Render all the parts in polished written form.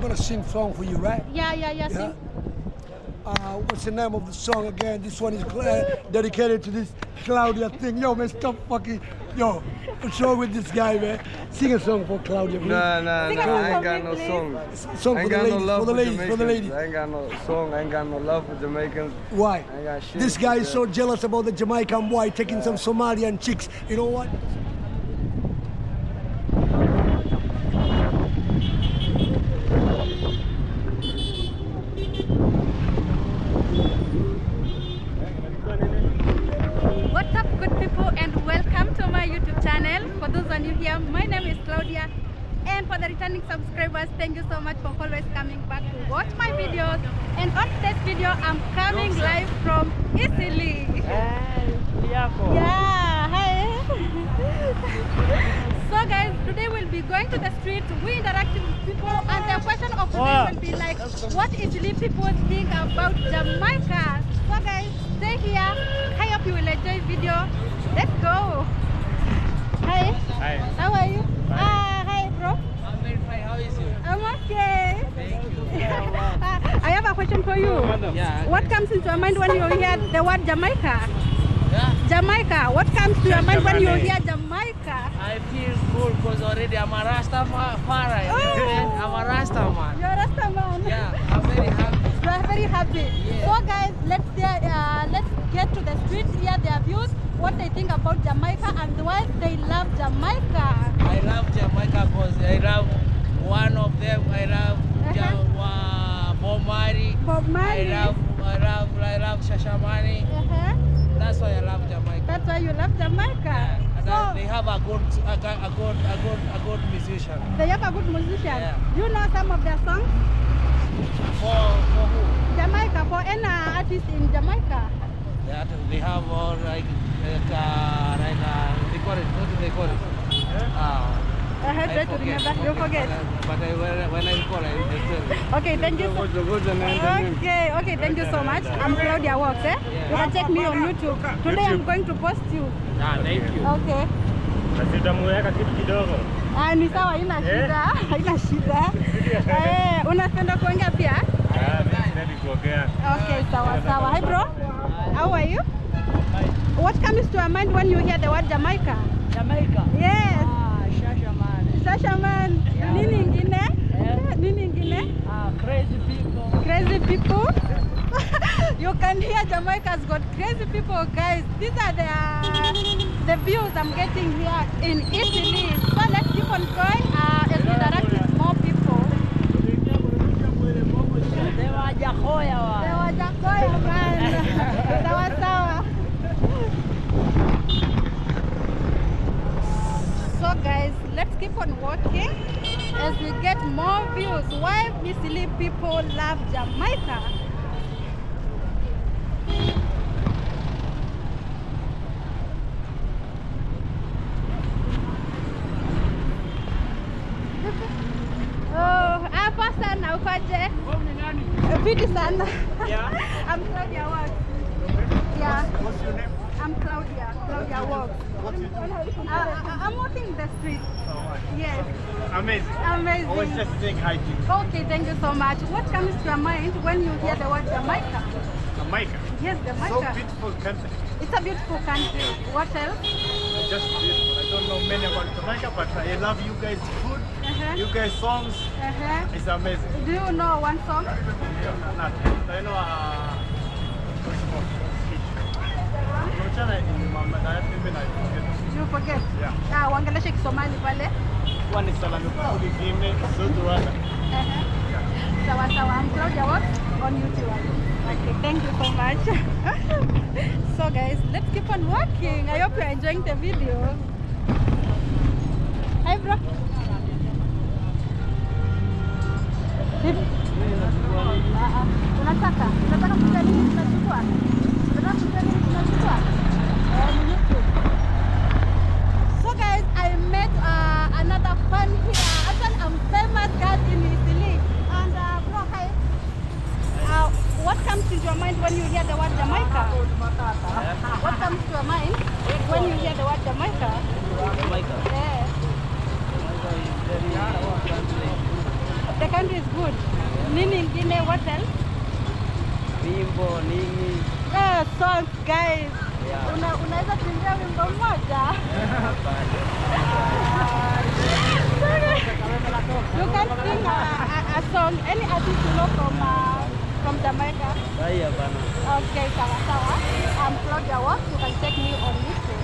gonna sing song for you, right? Yeah. Sing. What's the name of the song again? This one is dedicated to this Claudia thing. Yo, man, stop fucking. Yo, what's wrong with this guy, man? Sing a song for Claudia, please. Nah, Sing a I song ain't got for no me, song. Song I for ain't the got ladies, no love for the ladies, Jamaicans. for the ladies. I ain't got no song, I ain't got no love for Jamaicans. Why? I ain't got shit. This guy is so jealous about the Jamaican boy taking some Somalian chicks. You know what? What's up, good people, and welcome to my YouTube channel. For those of you here, my name is Claudia, and for the returning subscribers, thank you so much for always coming back to watch my videos. And on today's video, I'm coming live from Eastleigh. Yeah, hi. So guys, today we'll be going to the street, we interact with people, and the question of today will be like, what Eastleigh people think about Jamaica? So guys, stay here. I hope you will enjoy the video. Let's go. Hi. Hi. How are you? Hi bro. I'm very fine. How is you? I'm okay. Thank you. I have a question for you. Yeah. What comes into your mind when you hear the word Jamaica? Yeah. Jamaica. What comes to your mind when you hear Jamaica? I feel cool because already I'm a Rastafari. Oh. I'm a Rasta man. You're a Rasta man. Yeah. I'm very happy. You are very happy. Yeah. So guys, let's get to the streets, hear their views, what they think about Jamaica, and why they love Jamaica. I love Jamaica because I love one of them. I love Bob Marley. Bob Marley. I love Shashamane. That's why I love Jamaica. That's why you love Jamaica. And So they have a good musician. they have a good musician. Yeah. You know some of their songs? For who? Jamaica, for any artist in Jamaica. They have all they call it. What do they call it? I had I to remember. You forget. But when I call it, they tell me. Okay, thank you. What's the name? Okay, thank you so much. I'm Claudia Walks, eh? You can check me on YouTube. Today I'm going to post you. Thank you. Okay. Nasitamweka kitu kidogo. Ni sawa, haina shida. Haina shida. Unapenda kuongea pia? Sipendi kuongea. Okay, sawa. Hi bro. How are you? What comes to your mind when you hear the word Jamaica? Jamaica. Yes. Shashamane. Shashaman. Yeah. Nini ingine? Nini ingine? Crazy people. Crazy people. You can hear Jamaica's got crazy people, guys. These are the views I'm getting here in Eastleigh. So let's keep on going as we interact with more people. They were Jahoya. They were Jacoya, man. Sawa. So guys, let's keep on walking as we get more views. Why Eastleigh people love Jamaica? Hapa sana ukaje? Viti sana. Yeah. I'm Claudia Walks. Yeah. What's your name? I'm Claudia Walks. I'm walking in the street. Yes. Amazing. Amazing. Always just saying hi to you. Okay, thank you so much. What comes to your mind when you hear the word Jamaica? Jamaica. Yes, So Jamaica. beautiful country. It's a beautiful country. What else? Just beautiful. I don't know many about Jamaica, but I love you guys' food, you guys' songs. It's amazing. Do you know one song? Not. I know what's it called? You forget? Yeah. Wangeleshe Kisomali pale. One is Salami Kuli Gime, Sutuana. Sawa. I'm Claudia Walks on YouTube. Okay, thank you so much. So guys, let's keep on walking. I hope you're enjoying the video. Hi bro. Unataka kuja nini tunachukua? So guys, I met another fan here. Actually, I'm famous guys in Eastleigh. And bro, hi. What comes to your mind when you hear the word Jamaica? What comes to your mind when you hear the word Jamaica? Jamaica. Yeah. The country is good. Nini ingine, what else? Wimbo nini? Songs guys. Yeah. Unaweza kuimbia wimbo mmoja? You can sing a song, any artist you know from Jamaica. Saya bana. Okay, sawa. I'm Claudia Walk. You can check me on YouTube.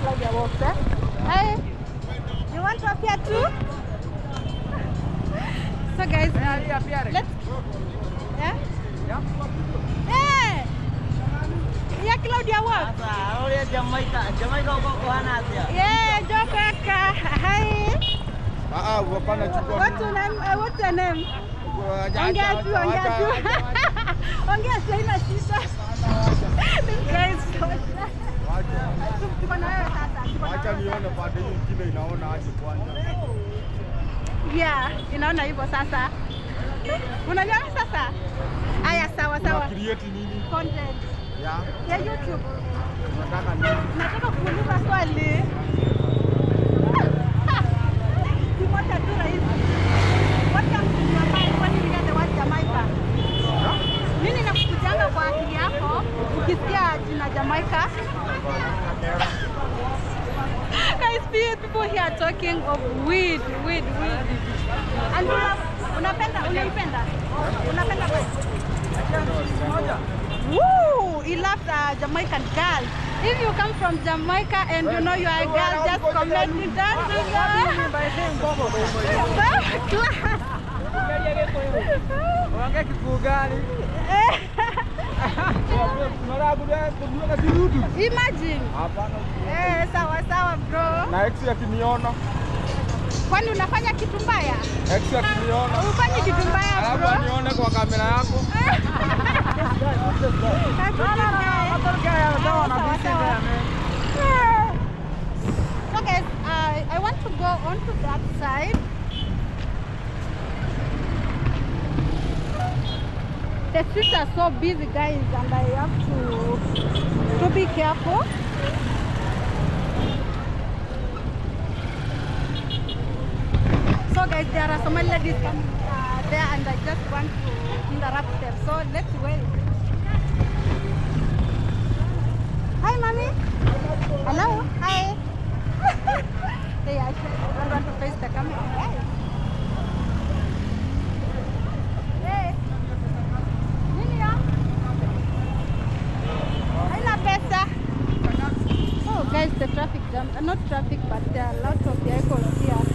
Claudia Walk, eh? Hey, you want to appear too? So guys, let's. Yeah. Hey, yeah, Claudia Walk. Jamaica uko kuhana atia. Yeah, Jokaka. Hi. Wapana chukua. What's your name? Ongea tu. Ongea tu ina shida. This guy is so shy. Tuko na wewe sasa. Acha nione pande nyingine inaona aje kwanza. Yeah, inaona hivyo sasa. Unaniona sasa? Aya, sawa. Create nini? Content. Ya YouTube. Unataka nini? Nataka kuuliza swali. Kimoja tu rahisi. What comes to your mind when you hear the word Jamaica? Nini inakukujanga kwa akili yako ukisikia jina Jamaica? Guys, people here are talking of weed. And unapenda weed? Woo! He loves Jamaican girls. If you come from Jamaica and you know you are a girl, just comment it down below. Imagine. Sawa bro. Na ex yakiniona. Kwani unafanya kitu mbaya? Ex yakiniona. Ufanyi kitu mbaya bro. Alafu nione kwa kamera yako. So guys, I want to go on to that side. The streets are so busy guys and I have to be careful. So guys, there are Somali ladies coming there and I just want to interrupt them. So let's wait. Hi mommy. Hello. Hi. Hey, I don't want to face the camera. Hey. Hey. Nini ya? Haina pesa. Oh guys, the traffic jam. Not traffic, but there are lots of vehicles here.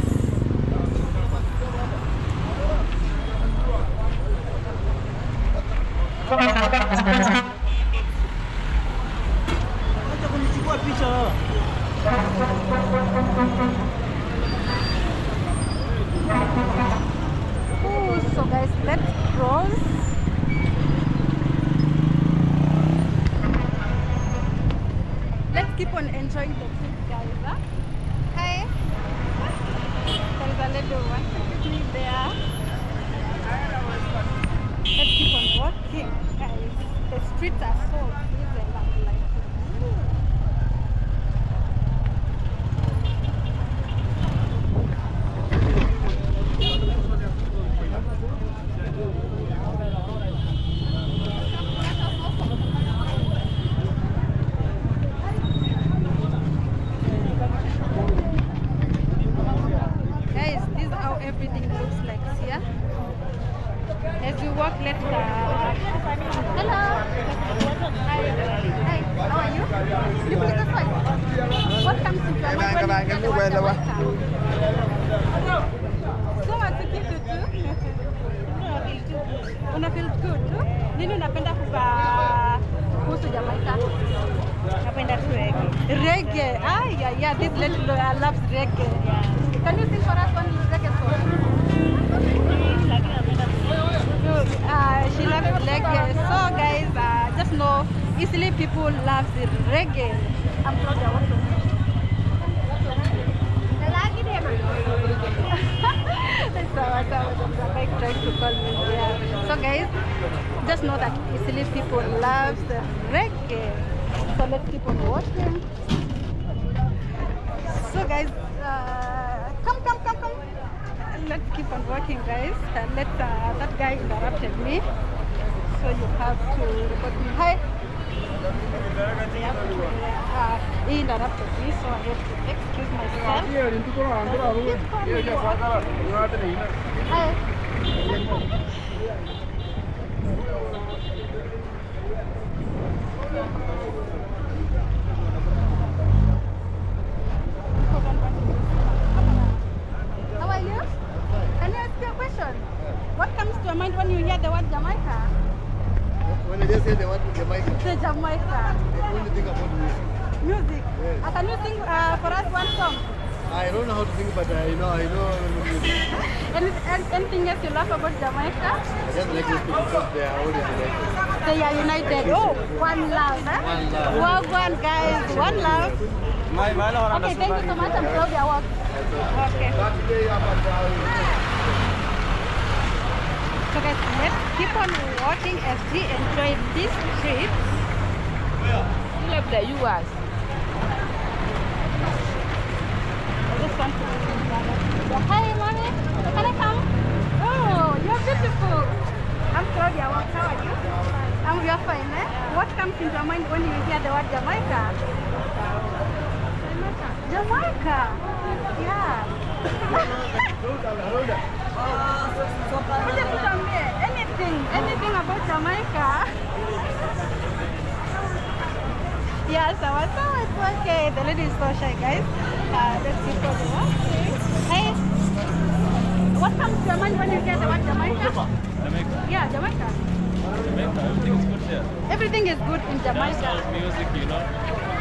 Oh, so guys, let's cross. Let's keep on enjoying the trip, guys. Huh? Hey, there's a little one me there. Let's keep on walking, guys. The streets are so busy and I'm like, guys, this is how everything looks like here. As we walk, let's hello. Hi. How are you? You please this way. What comes to your mind when you get the word So what to keep it too? Una feel good too? Nini unapenda kuhusu Jamaica? Napenda tu reggae. Reggae. Yeah, this little girl loves reggae. Yeah. Can you sing for us one reggae song? She loves reggae. So guys, just know Eastleigh people love the reggae. I'm Claudia. What's your name? Like trying to call me. Yeah. So guys, just know that Eastleigh people love the reggae. So let's keep on watching. So guys, come. let's keep on working, guys. That guy interrupted me, so you have to record me. Hi. He interrupted me, so I have to excuse myself. Hi. How are you? Can I ask you a question? What comes to your mind when you hear the word Jamaica? When they just say they want to Jamaica, Say Jamaica. they only think about music. Music. Yes. Can you sing for us one song? I don't know how to sing, but I know music. Anything else you love about Jamaica? I just like these people because they are always united. They are united. Oh, one love, eh? One love. Well, one guys, one love. Okay, thank you so much. I'm Claudia Walk. Okay. So guys, let's keep on watching as we enjoy this trip. You love the US. I just want to hi, mommy. Can I come? Oh, you're beautiful. I'm Claudia Walk. How are you? You're fine, eh? What comes into your mind when you hear the word Jamaica? Jamaica. Yeah. Anything about Jamaica? Yeah, so it's okay. The lady is so shy, guys. Let's see for the one. Hey, what comes to your mind when you hear the word Jamaica? Jamaica. Yeah, Jamaica. Jamaica, everything is good here. Everything is good in Jamaica. Dancehall, music, you know.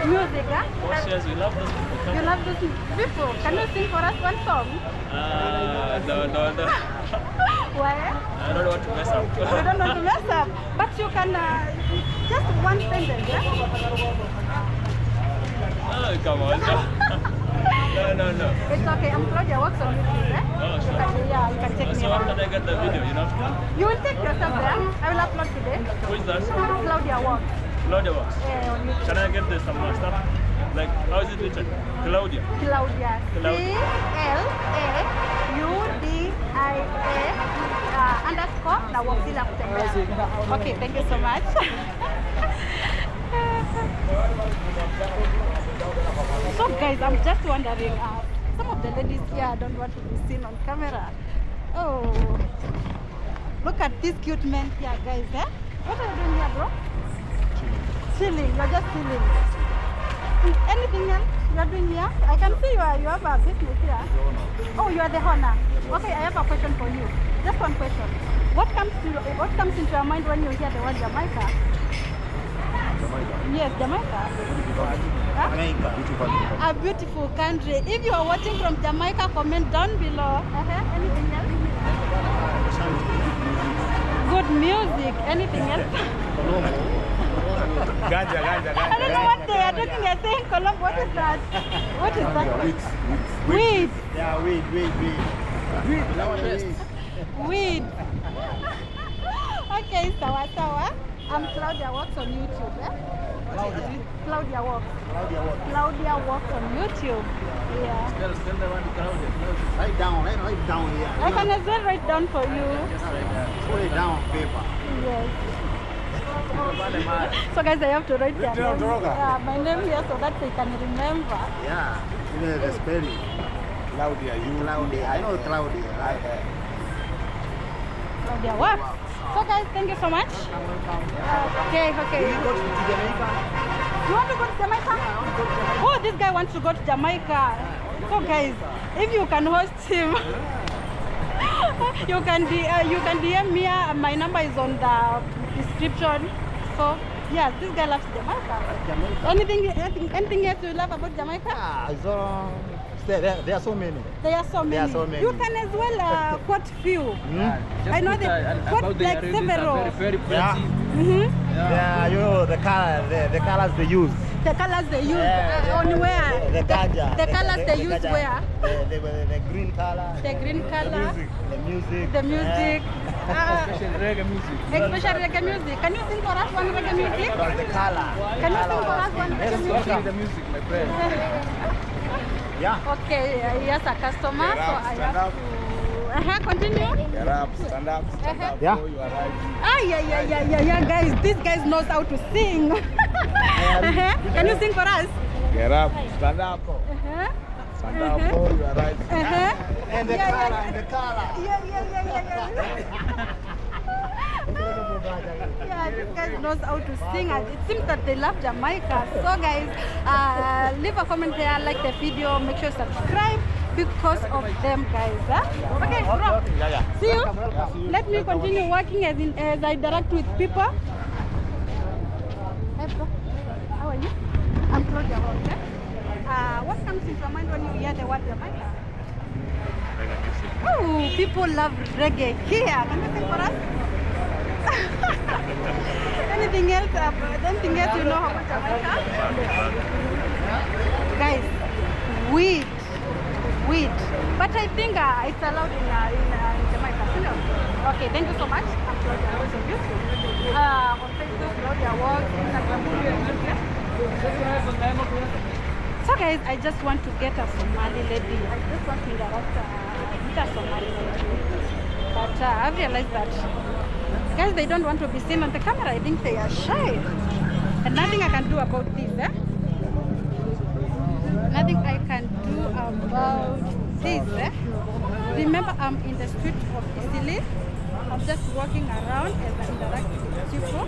Music, huh? Conscious, we love those people. You love those people. Can you sing for us one song? No. Why? I don't want to mess up. You don't want to mess up, but you can just one sentence, yeah? Oh, come on. No. It's okay. I'm Claudia Walks on YouTube, eh? Oh, sure. You can check me So after out. I get the video, you know? You will take yourself there. I will upload today. Who is that? Claudia Walks Claudia Works. on YouTube. Can I get this some stuff? Like, how is it written? Claudia. Claudia. Claudia. CLAUDIA underscore na Walks bila kutembea. Okay, thank you so much. So guys, I'm just wondering, some of the ladies here don't want to be seen on camera. Oh, look at these cute men here, guys. Eh? What are you doing here, bro? Chilling. You're just chilling. Anything else you're doing here? I can see you have a business here. Oh, you are the owner. Okay, I have a question for you. Just one question. What comes into your mind when you hear the word Jamaica? Yes, Jamaica. Huh? Jamaica, beautiful. A beautiful country. If you are watching from Jamaica, comment down below. Anything else? Good music. Anything else? Ganja. I don't know what they are talking. They're saying Colombo. What is that? What is that? Weed. Yeah, weed. Weed. Okay, sawa. I'm Claudia Walks on YouTube. Eh? Claudia Walks. Claudia Walks on YouTube. Yeah. Spell the one Claudia. Write down here. I can as well write down for you. Put it down on paper. Yes. So guys, I have to write their name, my name here so that they can remember. Yeah, even the spelling. Claudia. I know Claudia. Right? Claudia Walks. So guys, thank you so much. Okay. You go to Jamaica? You want to go to Jamaica? Oh, this guy wants to go to Jamaica. So guys, if you can host him, you can DM me. My number is on the description. So yeah, this guy loves Jamaica. Anything else you love about Jamaica? There are so many. There are so many. You can as well quote few. I know they quote like several. Very pretty. Yeah, you know the colors they use. The colors they use on where? The ganja. The colors they use where? The green color. The green color. The music. The music. Especially reggae music. Especially reggae music. Can you sing for us one reggae music? The color. Can you sing for us one reggae music? The music, my friend. Yeah. Okay, he has a customer, so I Continue. Get up, stand up, stand up. Yeah. Oh, you are right. Ah, yeah, guys. These guys knows how to sing. Can you sing for us? Get up, stand up. Stand up. Oh, you are right. And the color, and the color. Yeah, these guys knows how to sing, and it seems that they love Jamaica. So guys, leave a comment there, like the video, make sure you subscribe because of them, guys. Okay, bro. See you. Let me continue working as I interact with people. Hey, bro. How are you? I'm Claudia. Okay. What comes into your mind when you hear the word Jamaica? Oh, people love reggae here. Can you sing for us? Anything else you know about Jamaica? Guys, weed. But I think it's allowed in Jamaica. Okay, thank you so much. I'm Claudia. I was on YouTube. On Facebook, Claudia Walks, Instagram, So guys, I just want to get a Somali lady. I just want to interact with a Somali lady. But I've realized that guys, they don't want to be seen on the camera. I think they are shy. And nothing I can do about this, Nothing I can do about this, Remember, I'm in the street of Eastleigh. I'm just walking around as I interact with people.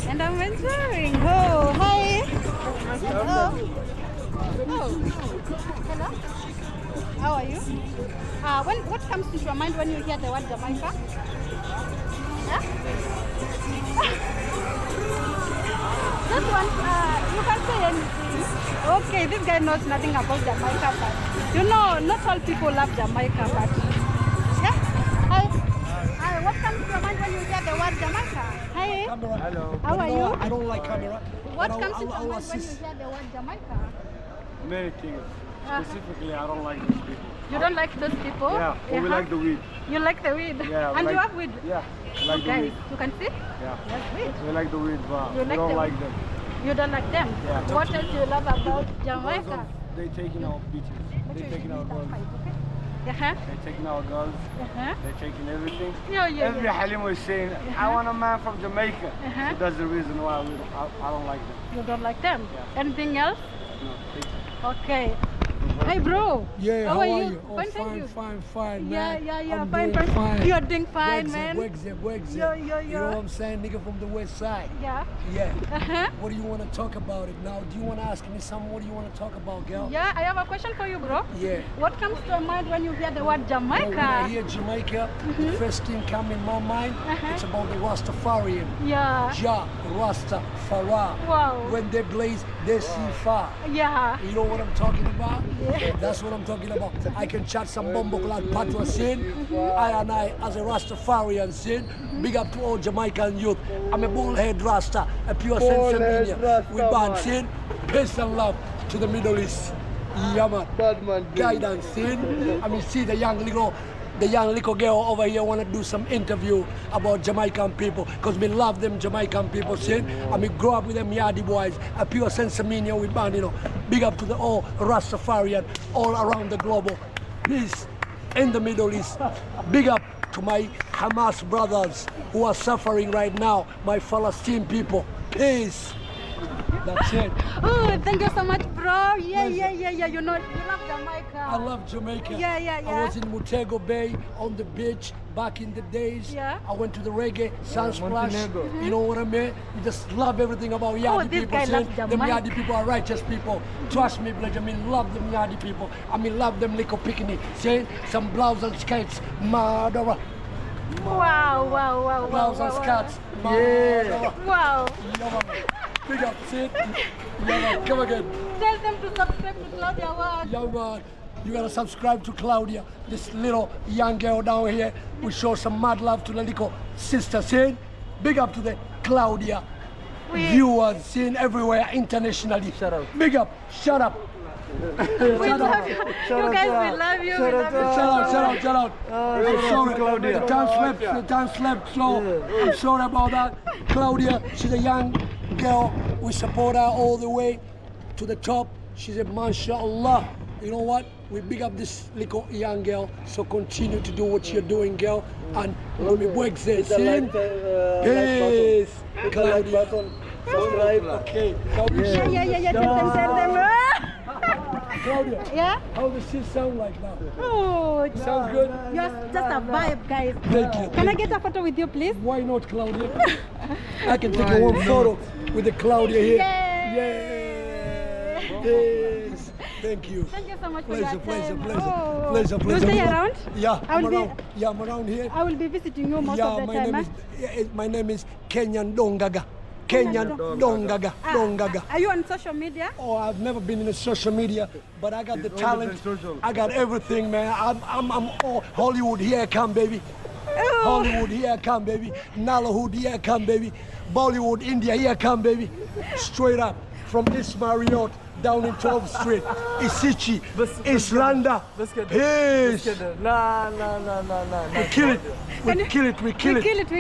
And I'm enjoying. Oh, hi. Hello. Oh, hello. How are you? What comes to your mind when you hear the word Jamaica? Yeah? This one, you can say anything. Okay, this guy knows nothing about Jamaica, but you know, not all people love Jamaica, but yeah. Hi. What comes to your mind when you hear the word Jamaica? Hi. Camera. Hello. How are you? I don't like camera. What But comes to your I'll mind when you assist. hear the word Jamaica? Many things. Specifically, I don't like these people. You don't like those people? Yeah, but we like the weed. You like the weed? Yeah, we And you like- have weed? Yeah, we like the Okay, weed. you can see? Yeah, Yes, weed. we like the weed, but You we like don't the like weed? them. You don't like them? Yeah. What else do you love about Because Jamaica? of they taking our beaches, they taking our girls, Uh-huh. they taking our girls, Uh-huh. they taking everything. Yeah. Every Halim was saying, I want a man from Jamaica. Uh-huh. So that's the reason why I don't like them. You don't like them? Yeah. Anything else? No, thank you. Okay. Hey bro. Yeah, How are you? Oh, Fine, thank you. fine, Yeah, man. I'm fine, doing fine. You're doing fine, man. Wags it. Yo. You know what I'm saying? Nigga from the west side. Yeah. Yeah. Uh-huh. What do you want to talk about it now? Do you want to ask me something? What do you want to talk about, girl? Yeah, I have a question for you, bro. Yeah. What comes to your mind when you hear the word Well, when I Jamaica? hear Jamaica, the first thing come in my mind, it's about the Rastafarian. Yeah. Ja, Rastafari. Wow. When they blaze, they see fire. Yeah. You know what I'm talking about? Yeah. That's what I'm talking about. I can chat some bumbo clad patwa sin. I as a Rastafarian sin. Big up to all Jamaican youth. I'm a bullhead Rasta, a pure sense of Bullhead media. Rasta, We ban man. sin, peace and love to the Middle East. Yeah, man. Bad man. Guidance sin. I mean, see the young little girl over here want to do some interview about Jamaican people because we love them Jamaican people, see? I mean, grow up with them Yardie boys, a pure sense of media with band, you know. Big up to the all Rastafarian all around the globe. Peace in the Middle East. Big up to my Hamas brothers who are suffering right now, my Palestinian people. Peace. That's it. Oh, thank you so much, bro. Yeah. You know, you love Jamaica. I love Jamaica. Yeah. I was in Montego Bay on the beach back in the days. Yeah. I went to the reggae, sun splash. Montego. You know what I mean? You just love everything about Yardie this people. guy See? loves Them Jamaica. Yardie people are righteous people. Trust me, blood. I mean, love them Yardie people. I mean, love them little picnic. See? Some blouse and skirts. Murderer. Wow. Blouse and skirts. Yeah. Wow. Yeah, man. Big up, see? Yeah, man. Come again. Tell them to subscribe to Claudia Walks. Young man, you gotta subscribe to Claudia, this little young girl down here. We show some mad love to the little sister, see? Big up to the Claudia viewers, seen everywhere internationally. Shout out. Big up, shut up. We love you. You guys, we love you. We love you. Shout out. I'm sorry, Claudia. The time slept, so I'm sorry about that. Claudia, she's a young girl. We support her all the way to the top. She's a mashallah. You know what? we big up this little young girl. So continue to do what you're doing, girl. And when we work there, see? Peace. Claudia. Subscribe. Okay. Yeah. Tell them. Claudia. Yeah? How does she sound like now? Oh, Sounds good? you're just a vibe, guys. Thank you. Can I get a photo with you, please? Why not, Claudia? I can take a one photo with the Claudia here. Yay! Yes. Thank you. Thank you so much for Pleasure, your pleasure, time. pleasure. Oh. Pleasure, pleasure. You stay around? Yeah, I will be- around. Yeah, I'm around here. I will be visiting you most Yeah, of the my time. name Huh? is my name is Kenyan Dongaga. Kenyan Dongaga. Ah, Dongaga. Are you on social media? Oh, I've never been in the social media, but I got the talent. I got everything, man. I'm all Hollywood. Here I come, baby. Oh. Hollywood, here I come, baby. Nollywood, here I come, baby. Bollywood, India, here I come, baby. Straight up from East Marriott down in 12th Street, Isichi, Islanda. Peace. Nah. We kill it. We kill it. We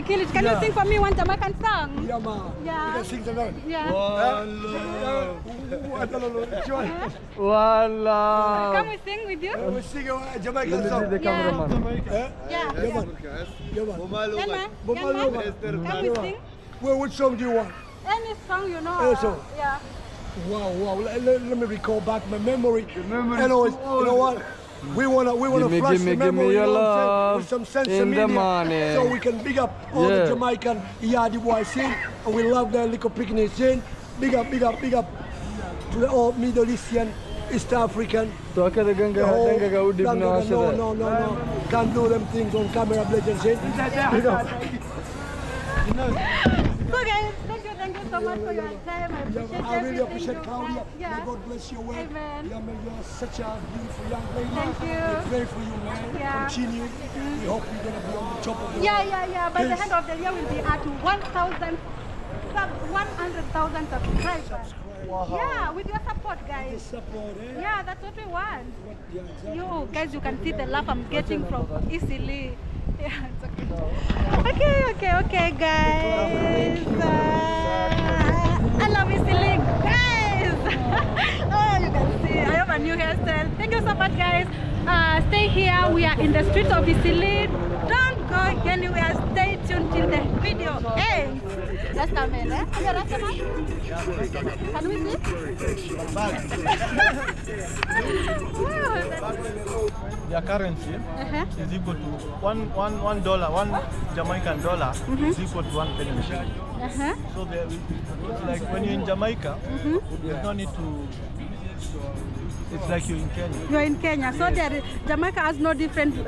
kill it. Can you Yeah. sing for me one Jamaican song? Yeah, man. Yeah. You can sing the song. Yeah. One love. Can we sing with you? We sing a Jamaican song. The cameraman. Eh? Yeah. Yeah, man. Yeah, man. Young man, can we sing? Well, which song do you want? Any song you know. Any song? Yeah. Wow. Let me recall back my memory. Anyways, you know what? We wanna Gimme, flash gimme, the memory, gimme you your know what I'm saying? love With some sense in of the media, morning. so we can big up all the Yeah. Jamaican Yadi boys scene, and we love the little picnic scene. Big up to the all Middle Eastern, East African. So I can't The whole no. Can't do them things on camera, legend scene. You know. So guys, thank you so much for your time. I appreciate I really everything appreciate you Claudia. have. May Yeah. God bless your work. Amen. Yeah, man, you're such a beautiful young lady. Thank you. We pray for you, man. Yeah. Continue. We hope you're gonna be on the top of the Yeah. By the Yes. end of the year, we'll be at 100,000 subscribers. Wow. Yeah, with your support, The guys. support, eh? Yeah, that's what we want. Yeah, exactly. You guys, you can see the love I'm getting from Eastleigh. Yeah, it's okay, guys. I love Eastleigh, guys. Oh, you can see, I have a new hairstyle. Thank you so much, guys. Stay here. We are in the streets of Eastleigh. Don't go anywhere. Stay tuned till the video ends. Let's come in, eh? Are you ready, man? Can we see? Their currency is equal to one dollar, one Jamaican dollar is equal to one penny machine. So it's like when you're in Jamaica, you don't need to. It's like you're in Kenya. You're in Kenya, so Jamaica has no difference with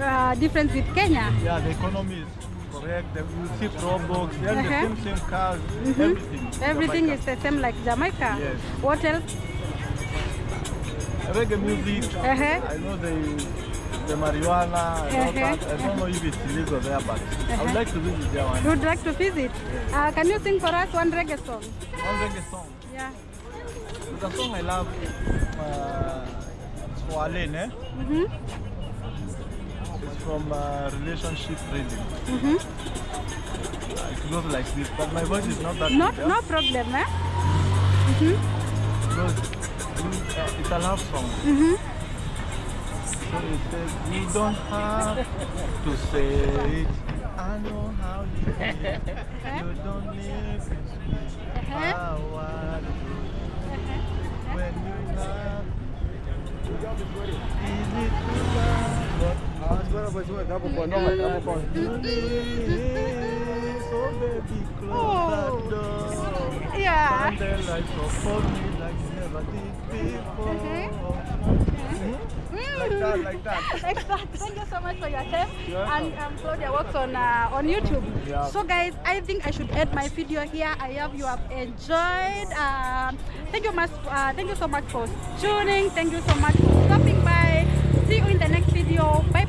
Kenya. Yeah, the economy is correct. You see Roblox, they have the same cars, everything. Everything Jamaica. is the same like Jamaica. Yes. What else? Reggae music. I know the marijuana and all that. I don't know if it's illegal there, but I would like to visit there one. You would like to visit? Can you sing for us one reggae song? One reggae song. Yeah. The song I love it's for Alain, eh? It's from Relationship Rhythm. It goes like this, but my voice is not that good. No problem, eh? Because it's a love song. So it says, you don't have to say it. I know how you feel. You don't need to speak. How I do. When you love, easy to love, so baby, close that door. Yeah. Turn the lights off for me like you never did before. Like that. Thank you so much for your time. And Claudia works on YouTube. Yeah. So guys, I think I should end my video here. I hope you have enjoyed. Thank you so much for tuning. Thank you so much for stopping by. See you in the next video. Bye.